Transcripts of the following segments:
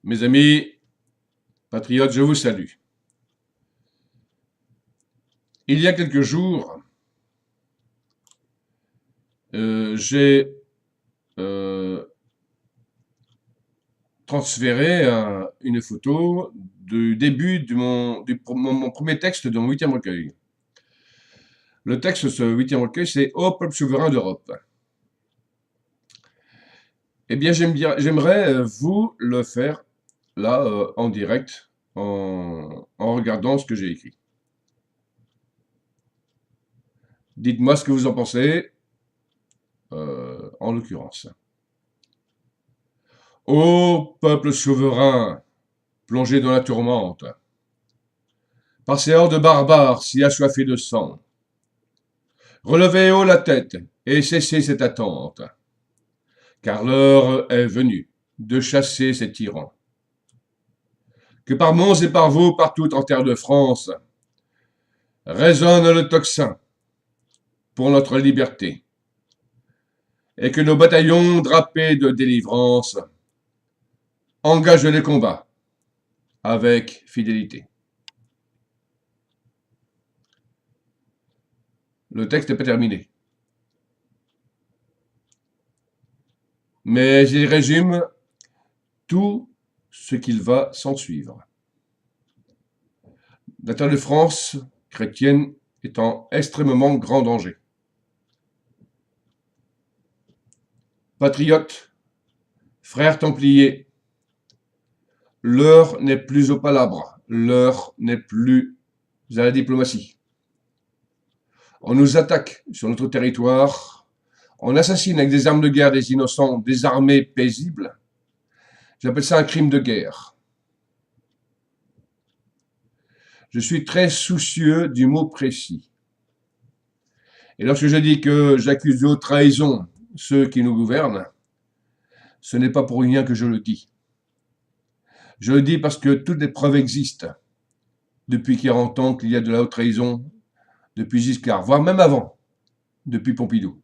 Mes amis patriotes, je vous salue. Il y a quelques jours, j'ai transféré une photo du début de mon premier texte de mon 8e recueil. Le texte de ce 8e recueil, c'est Ô peuple souverain d'Europe. Eh bien, j'aimerais vous le faire là, en direct, en regardant ce que j'ai écrit. Dites-moi ce que vous en pensez, en l'occurrence. Ô peuple souverain, plongé dans la tourmente, par ces hordes barbares si assoiffées de sang, relevez haut la tête et cessez cette attente, car l'heure est venue de chasser ces tyrans. Que par monts et par vaux, partout en terre de France, résonne le tocsin pour notre liberté, et que nos bataillons drapés de délivrance engagent les combats avec fidélité. Le texte n'est pas terminé, mais il résume tout ce qu'il va s'ensuivre. La terre de France chrétienne est en extrêmement grand danger. Patriotes, frères templiers, l'heure n'est plus aux palabres, l'heure n'est plus à la diplomatie. On nous attaque sur notre territoire, on assassine avec des armes de guerre des innocents désarmés paisibles. J'appelle ça un crime de guerre. Je suis très soucieux du mot précis. Et lorsque je dis que j'accuse de trahison ceux qui nous gouvernent, ce n'est pas pour rien que je le dis. Je le dis parce que toutes les preuves existent depuis 40 ans qu'il y a de la haute trahison, depuis Giscard, voire même avant, depuis Pompidou.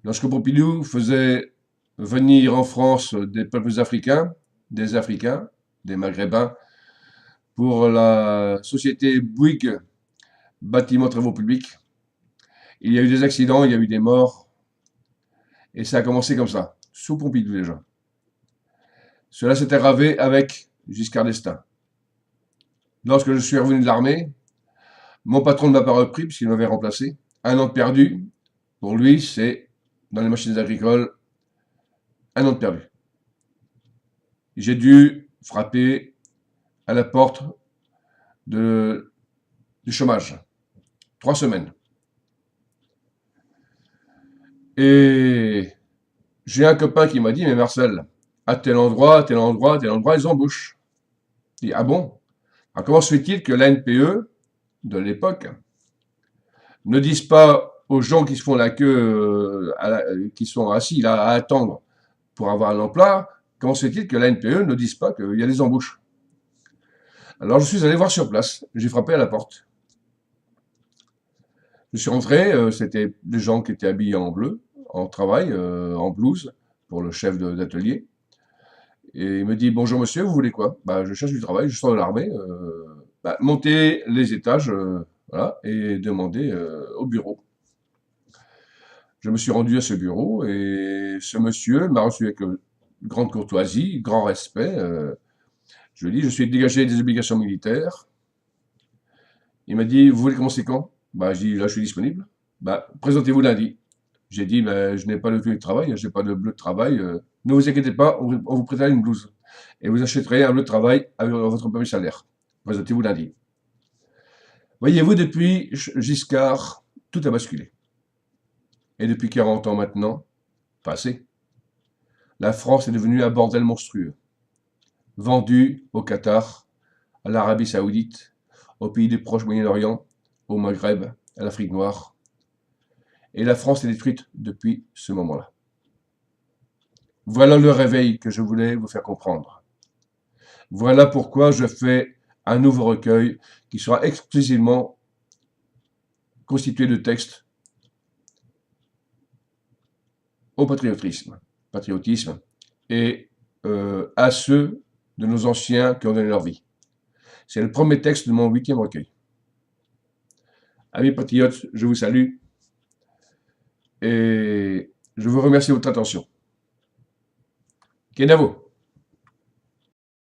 Lorsque Pompidou faisait venir en France des peuples africains, des Maghrébins, pour la société Bouygues, bâtiment travaux publics, il y a eu des accidents, il y a eu des morts, et ça a commencé comme ça, sous Pompidou déjà. Cela s'est aggravé avec Giscard d'Estaing. Lorsque je suis revenu de l'armée, mon patron ne m'a pas repris puisqu'il m'avait remplacé. 1 an de perdu, pour lui, c'est, dans les machines agricoles, 1 an de perdu. J'ai dû frapper à la porte du chômage. 3 semaines. Et j'ai un copain qui m'a dit, mais Marcel, à tel endroit, tel endroit, tel endroit, ils embauchent. Je dis, ah bon? Alors comment se fait-il que l'ANPE, de l'époque, ne disent pas aux gens qui se font la queue, qui sont assis là à attendre pour avoir un emploi, comment se fait-il que l'ANPE ne dise pas qu'il y a des embauches? Alors je suis allé voir sur place, j'ai frappé à la porte. Je suis rentré, c'était des gens qui étaient habillés en bleu, en travail, en blouse, pour le chef d'atelier. Et il me dit, bonjour monsieur, vous voulez quoi? Bah, je cherche du travail, je sors de l'armée. Montez les étages, voilà, et demandez au bureau. Je me suis rendu à ce bureau et ce monsieur m'a reçu avec grande courtoisie, grand respect. Je lui ai dit, je suis dégagé des obligations militaires. Il m'a dit, vous voulez commencer quand? Bah, j'ai dit, là, je suis disponible. Bah, présentez-vous lundi. J'ai dit, bah, je n'ai pas de tenue de travail, je n'ai pas de bleu de travail. Ne vous inquiétez pas, on vous prêtera une blouse. Et vous achèterez un bleu de travail avec votre premier salaire. Présentez-vous lundi. Voyez-vous, depuis Giscard, tout a basculé. Et depuis 40 ans maintenant, passé, la France est devenue un bordel monstrueux. Vendue au Qatar, à l'Arabie Saoudite, aux pays du Proche Moyen-Orient, au Maghreb, à l'Afrique noire. Et la France est détruite depuis ce moment-là. Voilà le réveil que je voulais vous faire comprendre. Voilà pourquoi je fais un nouveau recueil qui sera exclusivement constitué de textes au patriotisme et à ceux de nos anciens qui ont donné leur vie. C'est le premier texte de mon 8e recueil. Amis patriotes, je vous salue et je vous remercie de votre attention. Kenavo.